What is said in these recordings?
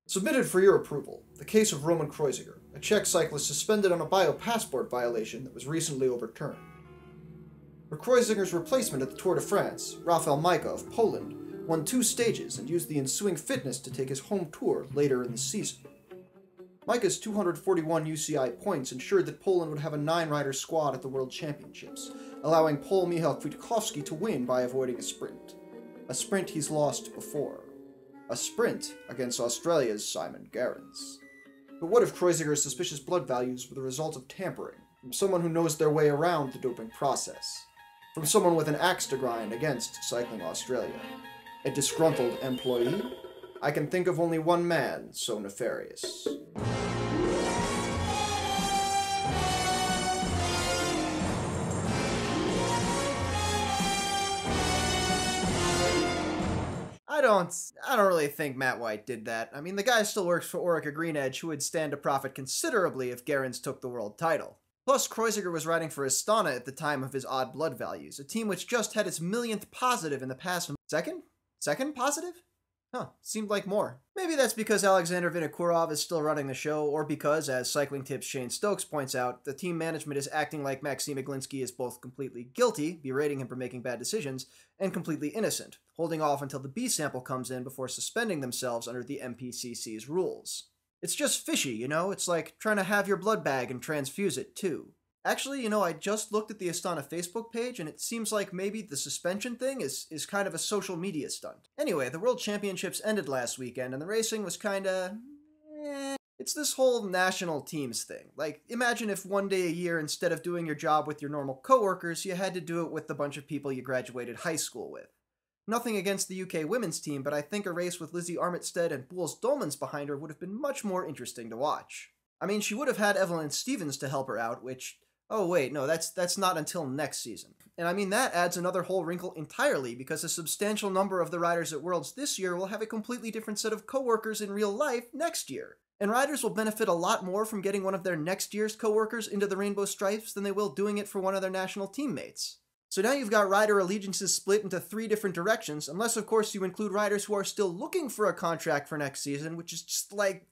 Submitted for your approval, the case of Roman Kreuziger, a Czech cyclist suspended on a biopassport violation that was recently overturned. For Kreuziger's replacement at the Tour de France, Rafał Majka of Poland won 2 stages and used the ensuing fitness to take his home tour later in the season. Majka's 241 UCI points ensured that Poland would have a 9-rider squad at the World Championships, allowing Pole Michał Kwiatkowski to win by avoiding a sprint he's lost before. A sprint against Australia's Simon Gerrans. But what if Kreuziger's suspicious blood values were the result of tampering, from someone who knows their way around the doping process? From someone with an axe to grind against Cycling Australia? A disgruntled employee? I can think of only one man so nefarious. I don't really think Matt White did that. I mean, the guy still works for Orica Greenedge, who would stand to profit considerably if Gerrans took the world title. Plus, Kreuziger was riding for Astana at the time of his odd blood values, a team which just had its millionth positive in the past. Second? Second positive? Huh, seemed like more. Maybe that's because Alexander Vinokurov is still running the show, or because, as Cycling Tips' Shane Stokes points out, the team management is acting like Maxim Iglinski is both completely guilty, berating him for making bad decisions, and completely innocent, holding off until the B sample comes in before suspending themselves under the MPCC's rules. It's just fishy, you know? It's like trying to have your blood bag and transfuse it, too. Actually, you know, I just looked at the Astana Facebook page, and it seems like maybe the suspension thing is kind of a social media stunt. Anyway, the World Championships ended last weekend, and the racing was kinda... It's this whole national teams thing. Like, imagine if one day a year, instead of doing your job with your normal coworkers, you had to do it with the bunch of people you graduated high school with. Nothing against the UK women's team, but I think a race with Lizzie Armitstead and Boels Dolmans behind her would have been much more interesting to watch. I mean, she would have had Evelyn Stevens to help her out, which... Oh wait, no, that's not until next season. And I mean, that adds another whole wrinkle entirely, because a substantial number of the riders at Worlds this year will have a completely different set of coworkers in real life next year. And riders will benefit a lot more from getting one of their next year's coworkers into the Rainbow Stripes than they will doing it for one of their national teammates. So now you've got rider allegiances split into 3 different directions, unless of course you include riders who are still looking for a contract for next season, which is just like...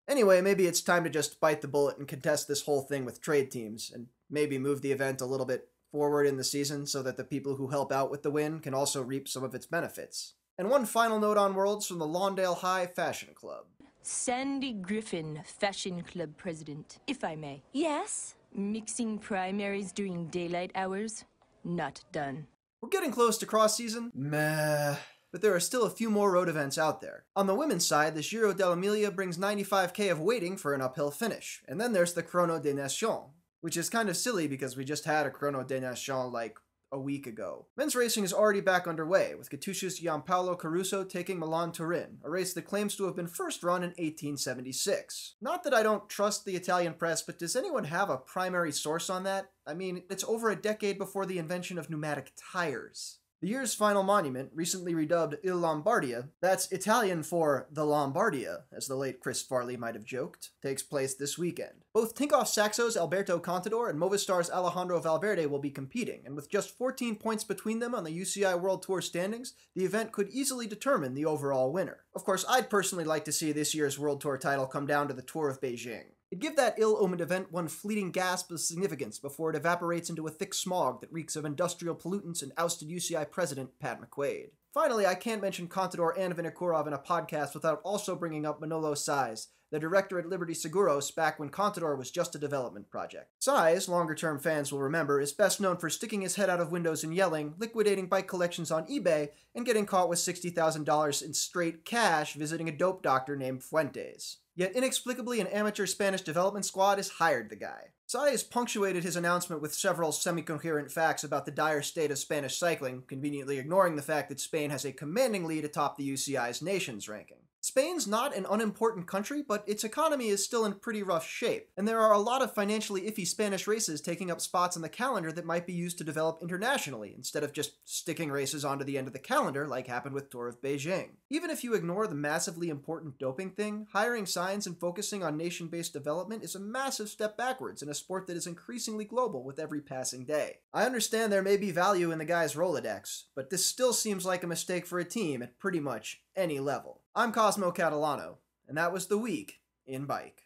Anyway, maybe it's time to just bite the bullet and contest this whole thing with trade teams, and maybe move the event a little bit forward in the season so that the people who help out with the win can also reap some of its benefits. And one final note on Worlds from the Lawndale High Fashion Club. Sandy Griffin, Fashion Club President, if I may. Yes? Mixing primaries during daylight hours? Not done. We're getting close to cross season. Meh. But there are still a few more road events out there. On the women's side, the Giro dell'Emilia brings 95k of waiting for an uphill finish. And then there's the Chrono des Nations, which is kind of silly because we just had a Chrono des Nations like a week ago. Men's racing is already back underway, with Katusha's Gianpaolo Caruso taking Milan-Turin, a race that claims to have been first run in 1876. Not that I don't trust the Italian press, but does anyone have a primary source on that? I mean, it's over a decade before the invention of pneumatic tires. The year's final monument, recently redubbed Il Lombardia, that's Italian for the Lombardia, as the late Chris Farley might have joked, takes place this weekend. Both Tinkoff Saxo's Alberto Contador and Movistar's Alejandro Valverde will be competing, and with just 14 points between them on the UCI World Tour Standings, the event could easily determine the overall winner. Of course, I'd personally like to see this year's World Tour title come down to the Tour of Beijing. It'd give that ill-omened event one fleeting gasp of significance before it evaporates into a thick smog that reeks of industrial pollutants and ousted UCI president Pat McQuaid. Finally, I can't mention Contador and Vinokurov in a podcast without also bringing up Manolo Saiz, the director at Liberty Seguros back when Contador was just a development project. Saiz, longer-term fans will remember, is best known for sticking his head out of windows and yelling, liquidating bike collections on eBay, and getting caught with $60,000 in straight cash visiting a dope doctor named Fuentes. Yet inexplicably, an amateur Spanish development squad has hired the guy. Saiz punctuated his announcement with several semi-coherent facts about the dire state of Spanish cycling, conveniently ignoring the fact that Spain has a commanding lead atop the UCI's nations ranking. Spain's not an unimportant country, but its economy is still in pretty rough shape, and there are a lot of financially iffy Spanish races taking up spots on the calendar that might be used to develop internationally, instead of just sticking races onto the end of the calendar like happened with Tour of Beijing. Even if you ignore the massively important doping thing, hiring Science and focusing on nation-based development is a massive step backwards in a sport that is increasingly global with every passing day. I understand there may be value in the guy's Rolodex, but this still seems like a mistake for a team at pretty much any level. I'm Cosmo Catalano, And that was the week in bike.